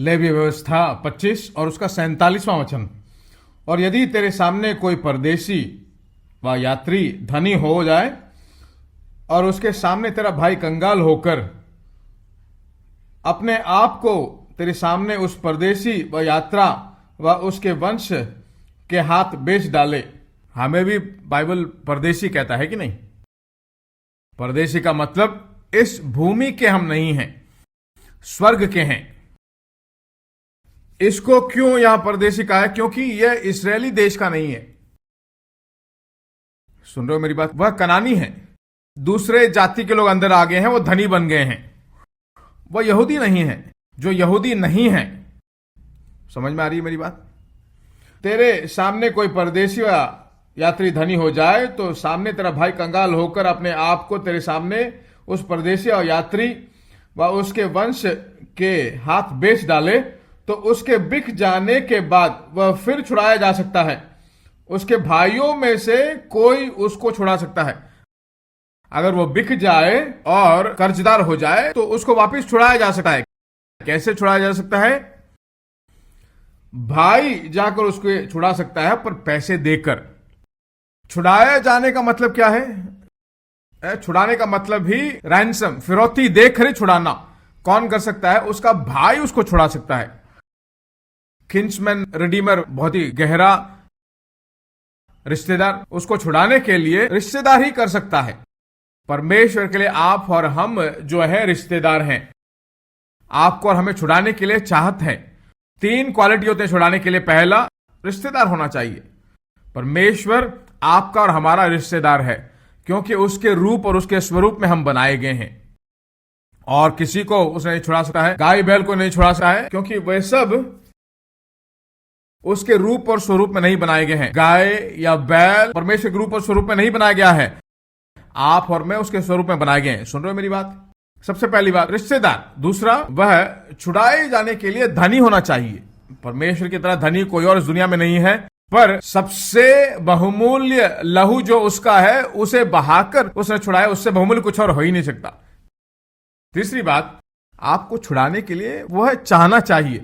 Levy व्यवस्था 25 और उसका 47वां वचन। और यदि तेरे सामने कोई परदेशी व यात्री धनी हो जाए और उसके सामने तेरा भाई कंगाल होकर अपने आप को तेरे सामने उस परदेशी व यात्रा व उसके वंश के हाथ बेच डाले। हमें भी बाइबल परदेशी कहता है कि नहीं? परदेशी का मतलब इस भूमि के हम नहीं हैं, स्वर्ग के हैं। इसको क्यों यहां परदेशी कहा है? क्योंकि यह इस्राएली देश का नहीं है। सुन रहे हो मेरी बात? वह कनानी है, दूसरे जाति के लोग अंदर आ गए हैं, वो धनी बन गए हैं। वह यहूदी नहीं है, जो यहूदी नहीं है। समझ में आ रही है मेरी बात? तेरे सामने कोई परदेशी या यात्री धनी हो जाए तो सामने तेरा भाई कंगाल होकर अपने आप को तेरे सामने उस परदेशी और यात्री व उसके वंश के हाथ बेच डाले, तो उसके बिक जाने के बाद वह फिर छुड़ाया जा सकता है। उसके भाइयों में से कोई उसको छुड़ा सकता है। अगर वो बिक जाए और कर्जदार हो जाए तो उसको वापस छुड़ाया जा सकता है। कैसे छुड़ाया जा सकता है? भाई जाकर उसको छुड़ा सकता है, पर पैसे देकर। छुड़ाया जाने का मतलब क्या है? छुड़ाने का भी रैंसम, फिरौती देकर ही छुड़ाना। कौन कर सकता है? उसका भाई उसको छुड़ा सकता है। किंसमैन रिडीमर, बहुत ही गहरा रिश्तेदार, उसको छुड़ाने के लिए रिश्तेदार ही कर सकता है। परमेश्वर के लिए आप और हम जो है रिश्तेदार हैं। आपको और हमें छुड़ाने के लिए चाहत है। 3 क्वालिटी होते हैं छुड़ाने के लिए। पहला, रिश्तेदार होना चाहिए। परमेश्वर आपका और हमारा रिश्तेदार है, क्योंकि उसके रूप और उसके स्वरूप में हम बनाए गए हैं। और किसी को उसने नहीं छुड़ा सकता है, गाय बैल को नहीं छुड़ा सकता है, क्योंकि वे सब उसके रूप और स्वरूप में नहीं बनाए गए हैं। गाय या बैल परमेश्वर के रूप और स्वरूप में नहीं बनाया गया है। आप और मैं उसके स्वरूप में बनाए गए हैं। सुन रहे हो मेरी बात? सबसे पहली बात, रिश्तेदार। दूसरा, वह छुड़ाए जाने के लिए धनी होना चाहिए। परमेश्वर की तरह धनी कोई और इस दुनिया में नहीं है, पर सबसे बहुमूल्य लहू जो उसका है उसे बहाकर उसने छुड़ाया। उससे बहुमूल्य कुछ और हो ही नहीं सकता। तीसरी बात, आपको छुड़ाने के लिए वह चाहना चाहिए।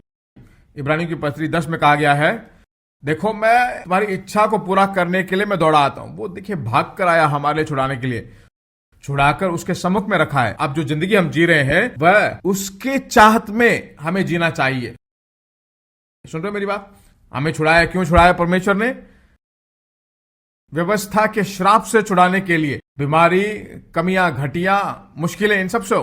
इब्रानियों की पत्री 10 में कहा गया है, देखो मैं तुम्हारी इच्छा को पूरा करने के लिए मैं दौड़ा आता हूं। वो देखिए भाग कर आया हमारे लिए छुड़ाने के लिए, छुड़ाकर उसके सम्मुख में रखा है। अब जो जिंदगी हम जी रहे हैं वह उसके चाहत में हमें जीना चाहिए। सुन रहे हो मेरी बात? हमें छुड़ाया, क्यों छुड़ाया परमेश्वर ने? व्यवस्था के श्राप से छुड़ाने के लिए। बीमारी, कमियां, घटिया, मुश्किलें, इन सब से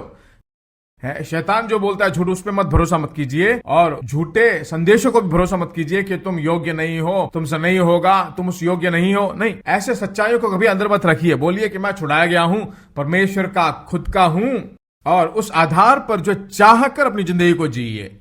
है। शैतान जो बोलता है झूठ, उस पर मत भरोसा मत कीजिए, और झूठे संदेशों को भी भरोसा मत कीजिए कि तुम योग्य नहीं हो, तुमसे नहीं होगा, तुम उस योग्य नहीं हो। नहीं, ऐसे सच्चाइयों को कभी अंदर मत रखिए। बोलिए कि मैं छुड़ाया गया हूं, परमेश्वर का खुद का हूं, और उस आधार पर जो चाह कर अपनी जिंदगी को जिए।